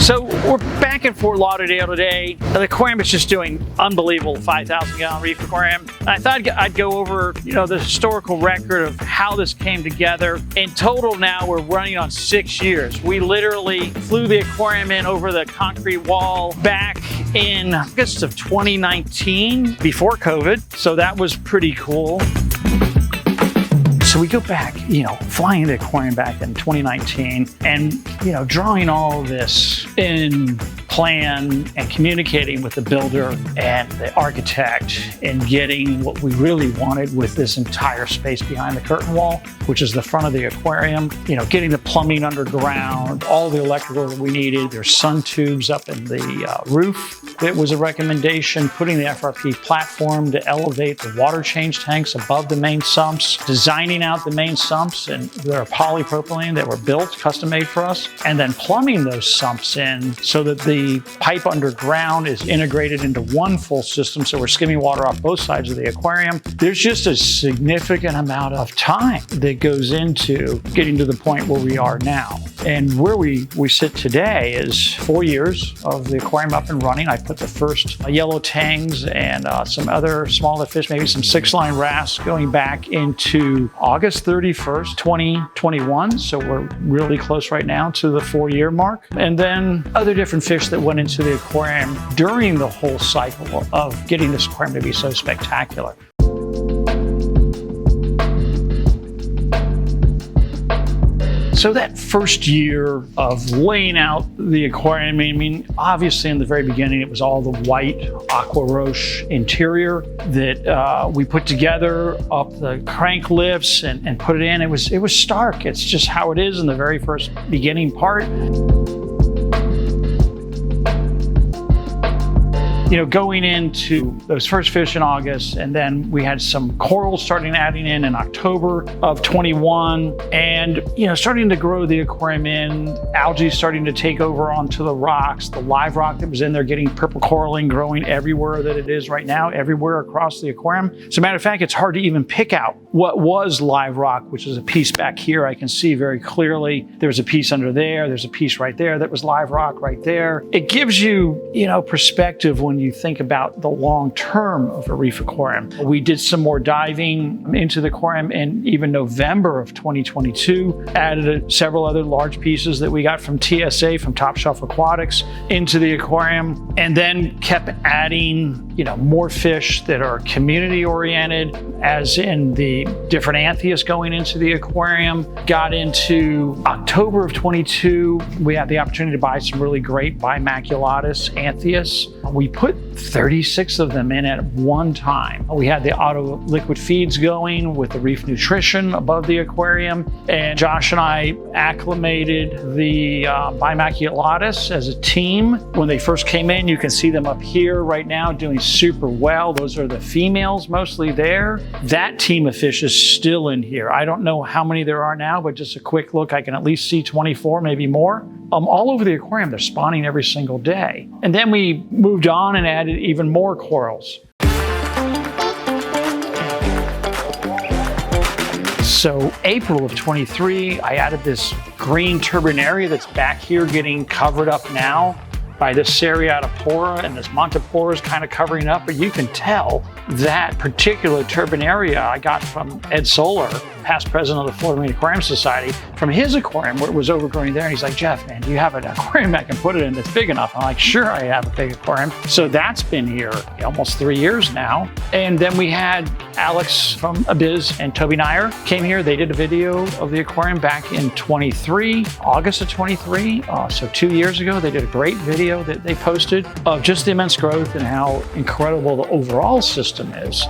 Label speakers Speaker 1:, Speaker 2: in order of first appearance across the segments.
Speaker 1: So we're back in Fort Lauderdale today. The aquarium is just doing unbelievable 5,000 gallon Reef Aquarium. I thought I'd go over, the historical record of how this came together. In total now, we're running on 6 years. We literally flew the aquarium in over the concrete wall back in August of 2019, before COVID. So that was pretty cool. So we go back, flying the aquarium back in 2019 and, drawing all of this in plan and communicating with the builder and the architect and getting what we really wanted with this entire space behind the curtain wall, which is the front of the aquarium, getting the plumbing underground, all the electrical that we needed. There's sun tubes up in the roof. It was a recommendation, putting the FRP platform to elevate the water change tanks above the main sumps, designing out the main sumps, and they're polypropylene that were built, custom made for us, and then plumbing those sumps in so that the pipe underground is integrated into one full system, so we're skimming water off both sides of the aquarium. There's just a significant amount of time that goes into getting to the point where we are now. And where we sit today is 4 years of the aquarium up and running. I put the first yellow tangs and some other smaller fish, maybe some 6-line wrasse, going back into August 31st, 2021. So we're really close right now to the 4-year mark. And then other different fish that went into the aquarium during the whole cycle of getting this aquarium to be so spectacular. So that first year of laying out the aquarium, obviously in the very beginning, it was all the white aqua roche interior that we put together up the crank lifts and put it in. It was stark. It's just how it is in the very first beginning part. Going into those first fish in August, and then we had some corals starting adding in October of 21, and starting to grow the aquarium in, algae starting to take over onto the rocks, the live rock that was in there getting purple coralline growing everywhere that it is right now, everywhere across the aquarium. As a matter of fact, it's hard to even pick out what was live rock, which is a piece back here. I can see very clearly there's a piece under there, there's a piece right there that was live rock right there. It gives you, perspective when you think about the long term of a reef aquarium. We did some more diving into the aquarium in even November of 2022, added several other large pieces that we got from TSA, from Top Shelf Aquatics, into the aquarium, and then kept adding more fish that are community oriented, as in the different anthias going into the aquarium. Got into October of 22, we had the opportunity to buy some really great bimaculatus anthias. We put 36 of them in at one time. We had the auto liquid feeds going with the Reef Nutrition above the aquarium, and Josh and I acclimated the bimaculatus as a team. When they first came in, you can see them up here right now doing super well. Those are the females mostly there. That team of fish is still in here. I don't know how many there are now, but just a quick look, I can at least see 24, maybe more. All over the aquarium, they're spawning every single day. And then we moved on and added even more corals. So April of 23, I added this green turbinaria that's back here getting covered up now by this Seriatopora, and this Montipora is kind of covering up, but you can tell that particular turbinaria I got from Ed Solar, past president of the Florida Marine Aquarium Society, from his aquarium where it was overgrowing there. And he's like, Jeff, man, do you have an aquarium I can put it in that's big enough? I'm like, sure, I have a big aquarium. So that's been here almost 3 years now. And then we had Alex from Abiz and Toby Nyer came here. They did a video of the aquarium back in 23, August of 23. So 2 years ago, they did a great video that they posted of just the immense growth and how incredible the overall system is.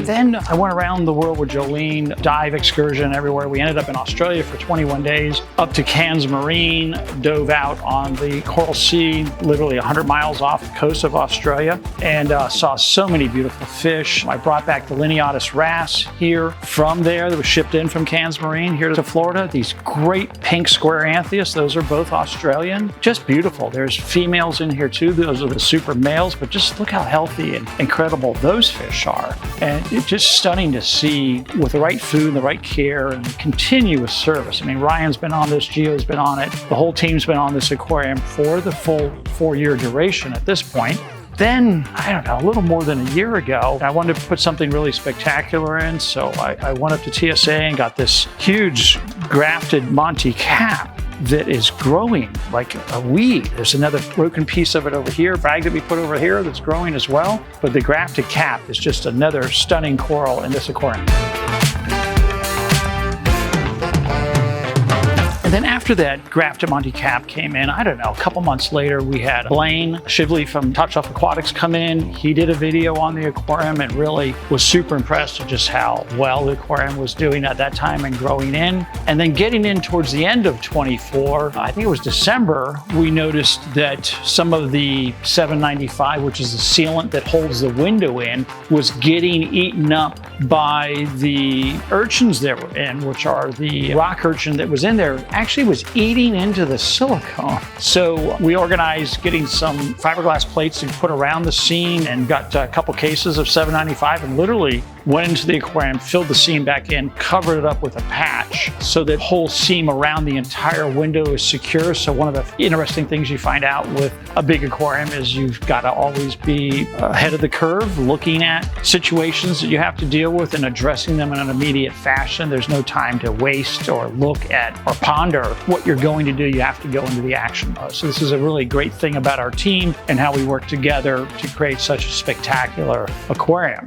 Speaker 1: Then I went around the world with Jolene, dive excursion everywhere. We ended up in Australia for 21 days, up to Cairns Marine, dove out on the Coral Sea, literally 100 miles off the coast of Australia, and saw so many beautiful fish. I brought back the Lineatus wrasse here from there that was shipped in from Cairns Marine here to Florida. These great pink square anthias, those are both Australian. Just beautiful. There's females in here too. Those are the super males, but just look how healthy and incredible those fish are. And it's just stunning to see, with the right food and the right care and continuous service. I mean, Ryan's been on this, Gio's been on it, the whole team's been on this aquarium for the full 4-year duration at this point. Then, I don't know, a little more than a year ago, I wanted to put something really spectacular in, so I went up to TSA and got this huge grafted Monty cap that is growing like a weed. There's another broken piece of it over here, bag that we put over here that's growing as well. But the grafted cap is just another stunning coral in this aquarium. And then after that grafted Monty cap came in, I don't know, a couple months later, we had Blaine Shively from Top Shelf Aquatics come in. He did a video on the aquarium and really was super impressed with just how well the aquarium was doing at that time and growing in. And then getting in towards the end of 24, I think it was December, we noticed that some of the 795, which is the sealant that holds the window in, was getting eaten up by the urchins that were in, which are the rock urchin that was in there, actually was eating into the silicone. So we organized getting some fiberglass plates to put around the seam and got a couple cases of 795 and literally went into the aquarium, filled the seam back in, covered it up with a patch so that whole seam around the entire window is secure. So one of the interesting things you find out with a big aquarium is you've got to always be ahead of the curve, looking at situations that you have to deal with and addressing them in an immediate fashion. There's no time to waste or look at or ponder what you're going to do. You have to go into the action mode. So this is a really great thing about our team and how we work together to create such a spectacular aquarium.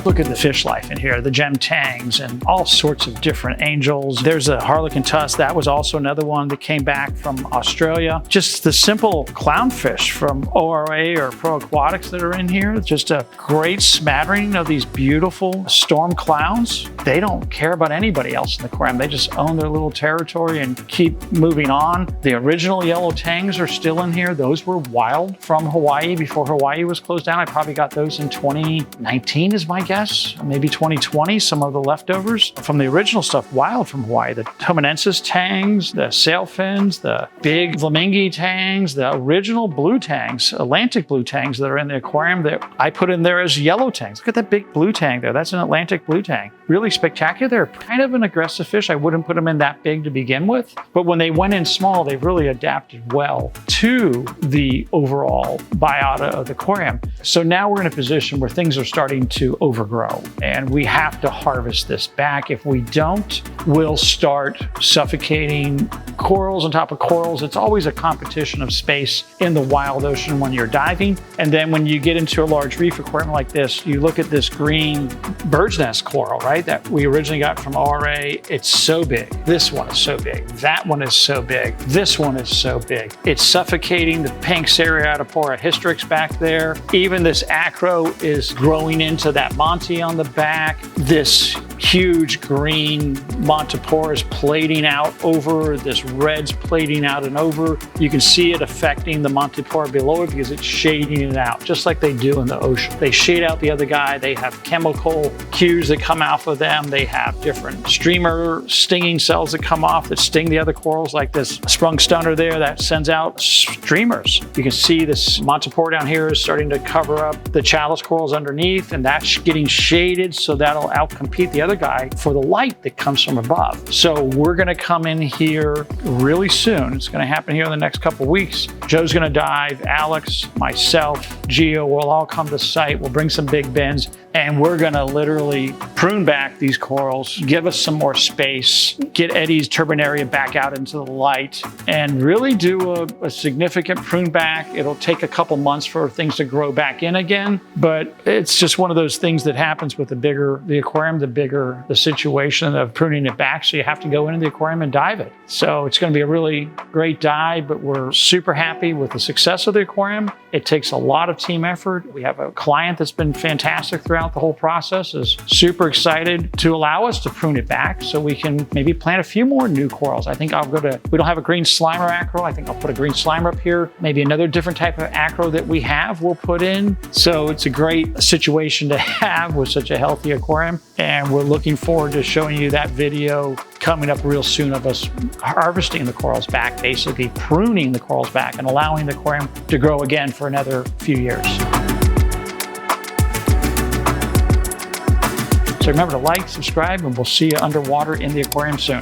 Speaker 1: Look at the fish life in here, the gem tangs and all sorts of different angels. There's a harlequin tusk. That was also another one that came back from Australia. Just the simple clownfish from ORA or Pro Aquatics that are in here. Just a great smattering of these beautiful storm clowns. They don't care about anybody else in the aquarium. They just own their little territory and keep moving on. The original yellow tangs are still in here. Those were wild from Hawaii before Hawaii was closed down. I probably got those in 2019 is my guess, maybe 2020, some of the leftovers from the original stuff, wild from Hawaii. The Tomanensis tangs, the sailfins, the big flamingi tangs, the original blue tangs, Atlantic blue tangs that are in the aquarium that I put in there as yellow tangs. Look at that big blue tang there. That's an Atlantic blue tang. Really spectacular. They're kind of an aggressive fish. I wouldn't put them in that big to begin with, but when they went in small, they really adapted well to the overall biota of the aquarium. So now we're in a position where things are starting to overgrow and we have to harvest this back. If we don't, we'll start suffocating corals on top of corals. It's always a competition of space in the wild ocean when you're diving. And then when you get into a large reef aquarium like this, you look at this green bird's nest coral, right? That we originally got from ORA. It's so big. This one is so big. That one is so big. This one is so big. It's suffocating the pink Seriatopora hystrix back there. Even this acro is growing into that Monty on the back. This huge green Montipora is plating out over, this red's plating out and over. You can see it affecting the Montipora below it because it's shading it out, just like they do in the ocean. They shade out the other guy. They have chemical cues that come off of them. They have different streamer stinging cells that come off that sting the other corals, like this sprung stunner there that sends out streamers. You can see this Montipora down here is starting to cover up the chalice corals underneath, and that's getting shaded, so that'll outcompete the other guy for the light that comes from above. So we're gonna come in here really soon. It's gonna happen here in the next couple weeks. Joe's gonna dive, Alex, myself, Gio will all come to site. We'll bring some big bins and we're gonna literally prune back these corals, give us some more space, get Eddie's turbinaria back out into the light, and really do a significant prune back. It'll take a couple months for things to grow back in again, but it's just one of those things that happens with the bigger the aquarium, the bigger the situation of pruning it back. So you have to go into the aquarium and dive it. So it's gonna be a really great dive, but we're super happy with the success of the aquarium. It takes a lot of team effort. We have a client that's been fantastic throughout throughout the whole process is super excited to allow us to prune it back so we can maybe plant a few more new corals. I think we don't have a green slimer acro. I think I'll put a green slimer up here. Maybe another different type of acro that we have we'll put in. So it's a great situation to have with such a healthy aquarium. And we're looking forward to showing you that video coming up real soon of us harvesting the corals back, basically pruning the corals back and allowing the aquarium to grow again for another few years. So remember to like, subscribe, and we'll see you underwater in the aquarium soon.